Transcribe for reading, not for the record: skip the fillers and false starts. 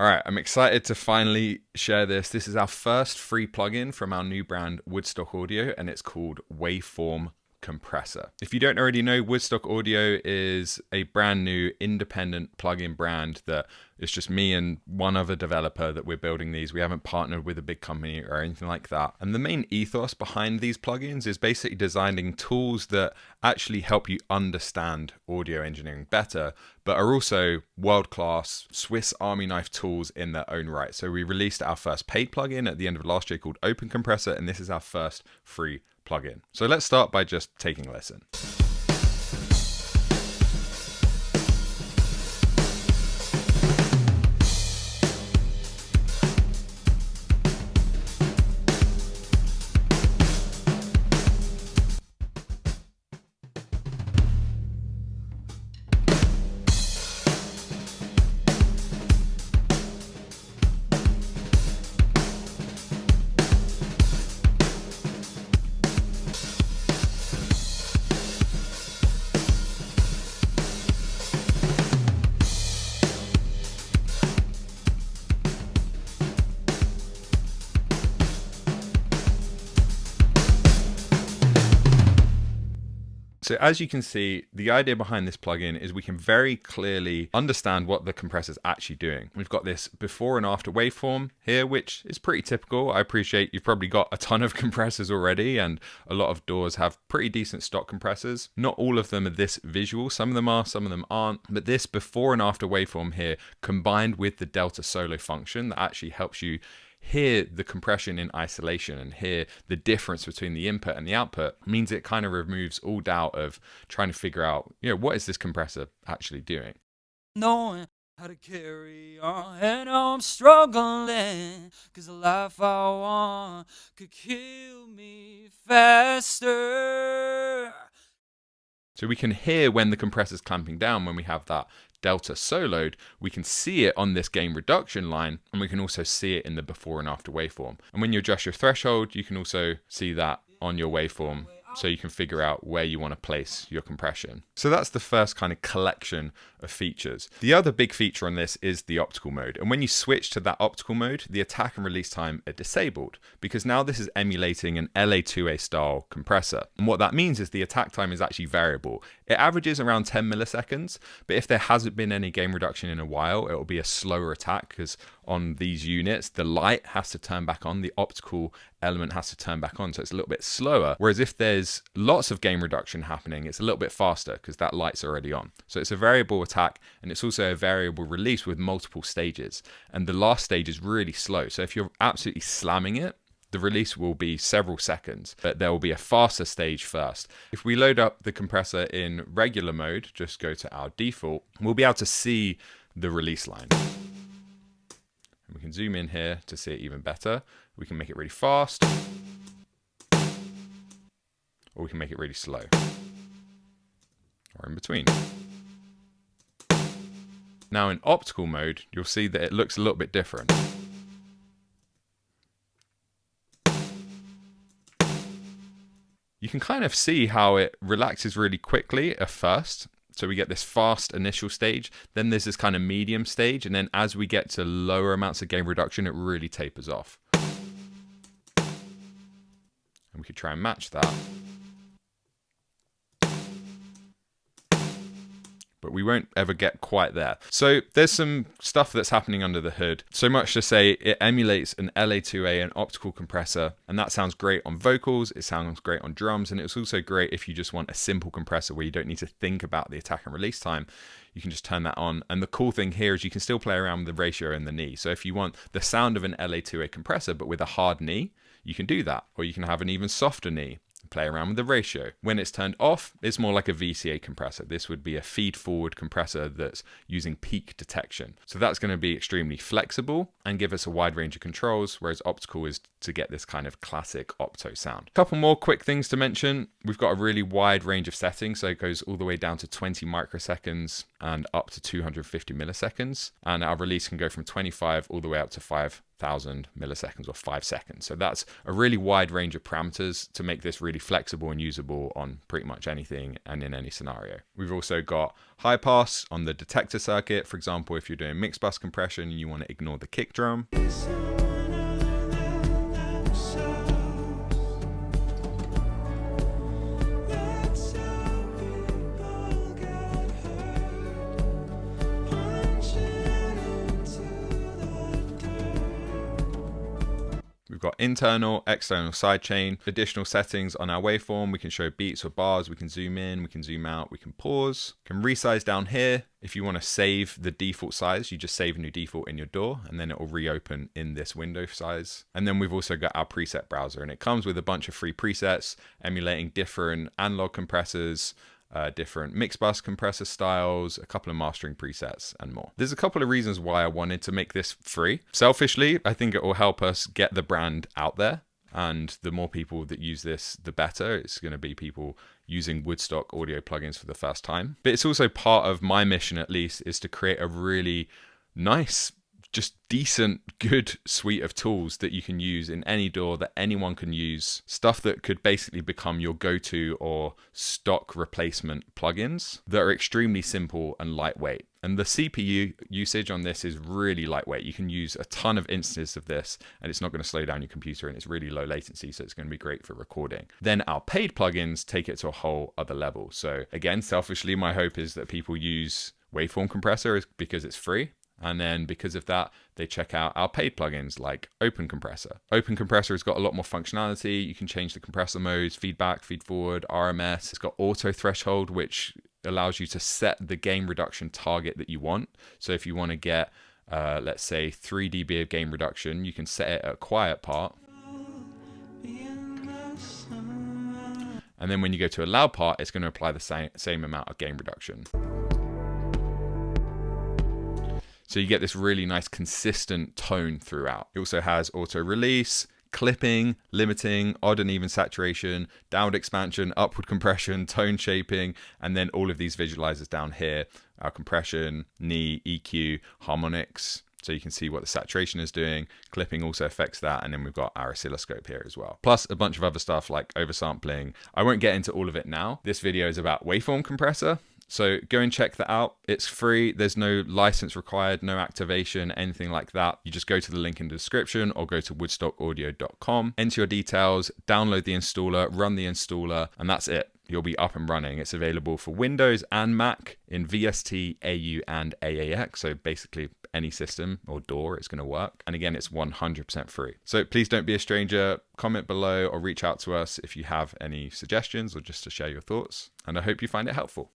All right, I'm excited to finally share this. This is our first free plugin from our new brand, Woodstock Audio, and it's called Waveform Compressor. If you don't already know, Woodstock Audio is a brand new independent plugin brand that it's just me and one other developer that we're building these. We haven't partnered with a big company or anything like that. And the main ethos behind these plugins is basically designing tools that actually help you understand audio engineering better, but are also world-class Swiss Army knife tools in their own right. So we released our first paid plugin at the end of last year called Open Compressor, and this is our first free plugin. So let's start by just taking a listen. So as you can see, the idea behind this plugin is we can very clearly understand what the compressor is actually doing. We've got this before and after waveform here, which is pretty typical. I appreciate you've probably got a ton of compressors already, and a lot of DAWs have pretty decent stock compressors. Not all of them are this visual. Some of them are, some of them aren't. But this before and after waveform here, combined with the delta solo function that actually helps you hear the compression in isolation and hear the difference between the input and the output, means it kind of removes all doubt of trying to figure out, what is this compressor actually doing? Knowing how to carry on, and I'm struggling, 'cause the life I want could kill me faster. So we can hear when the compressor's clamping down when we have that delta soloed. We can see it on this gain reduction line, and we can also see it in the before and after waveform. And when you adjust your threshold, you can also see that on your waveform, so you can figure out where you want to place your compression. So that's the first kind of collection of features. The other big feature on this is the optical mode. And when you switch to that optical mode, the attack and release time are disabled, because now this is emulating an LA2A style compressor. And what that means is the attack time is actually variable. It averages around 10 milliseconds, but if there hasn't been any gain reduction in a while, it will be a slower attack, because on these units, the light has to turn back on, the optical element has to turn back on, so it's a little bit slower. Whereas if there's lots of gain reduction happening, it's a little bit faster because that light's already on. So it's a variable attack, and it's also a variable release with multiple stages. And the last stage is really slow. So if you're absolutely slamming it, the release will be several seconds, but there will be a faster stage first. If we load up the compressor in regular mode, just go to our default, we'll be able to see the release line. And we can zoom in here to see it even better. We can make it really fast, or we can make it really slow, or in between. Now in optical mode, you'll see that it looks a little bit different. You can kind of see how it relaxes really quickly at first. So we get this fast initial stage, then there's this kind of medium stage, and then as we get to lower amounts of gain reduction, it really tapers off. And we could try and match that. But we won't ever get quite there. So there's some stuff that's happening under the hood. So much to say, it emulates an LA2A, an optical compressor, and that sounds great on vocals, it sounds great on drums, and it's also great if you just want a simple compressor where you don't need to think about the attack and release time. You can just turn that on. And the cool thing here is you can still play around with the ratio and the knee. So if you want the sound of an LA2A compressor, but with a hard knee, you can do that. Or you can have an even softer knee. Play around with the ratio. When it's turned off, it's more like a VCA compressor. This would be a feed forward compressor that's using peak detection. So that's going to be extremely flexible and give us a wide range of controls, whereas optical is to get this kind of classic opto sound. A couple more quick things to mention. We've got a really wide range of settings, so it goes all the way down to 20 microseconds and up to 250 milliseconds. And our release can go from 25 all the way up to 5 1000 milliseconds or 5 seconds. So that's a really wide range of parameters to make this really flexible and usable on pretty much anything and in any scenario. We've also got high pass on the detector circuit. For example, if you're doing mixed bus compression and you want to ignore the kick drum. We've got internal, external sidechain, additional settings on our waveform. We can show beats or bars, we can zoom in, we can zoom out, we can pause. Can resize down here. If you want to save the default size, you just save a new default in your DAW and then it will reopen in this window size. And then we've also got our preset browser, and it comes with a bunch of free presets emulating different analog compressors, different mix bus compressor styles, a couple of mastering presets and more. There's a couple of reasons why I wanted to make this free. Selfishly, I think it will help us get the brand out there, and the more people that use this, the better. It's going to be people using Woodstock audio plugins for the first time. But it's also part of my mission, at least, is to create a really nice, just decent, good suite of tools that you can use in any DAW that anyone can use. Stuff that could basically become your go-to or stock replacement plugins that are extremely simple and lightweight. And the CPU usage on this is really lightweight. You can use a ton of instances of this and it's not going to slow down your computer, and it's really low latency, so it's going to be great for recording. Then our paid plugins take it to a whole other level. So again, selfishly, my hope is that people use Waveform Compressor because it's free. And then because of that, they check out our paid plugins like Open Compressor. Open Compressor has got a lot more functionality. You can change the compressor modes, feedback, feed forward, RMS. It's got auto threshold, which allows you to set the gain reduction target that you want. So if you want to get, let's say 3 dB of gain reduction, you can set it at a quiet part. And then when you go to a loud part, it's going to apply the same amount of gain reduction. So you get this really nice consistent tone throughout. It also has auto release, clipping, limiting, odd and even saturation, downward expansion, upward compression, tone shaping, and then all of these visualizers down here, our compression, knee, EQ, harmonics. So you can see what the saturation is doing. Clipping also affects that. And then we've got our oscilloscope here as well. Plus a bunch of other stuff like oversampling. I won't get into all of it now. This video is about Waveform Compressor. So go and check that out. It's free. There's no license required, no activation, anything like that. You just go to the link in the description or go to woodstockaudio.com, enter your details, download the installer, run the installer, and that's it. You'll be up and running. It's available for Windows and Mac in VST, AU, and AAX. So basically any system or DAW, it's going to work. And again, it's 100% free. So please don't be a stranger. Comment below or reach out to us if you have any suggestions or just to share your thoughts. And I hope you find it helpful.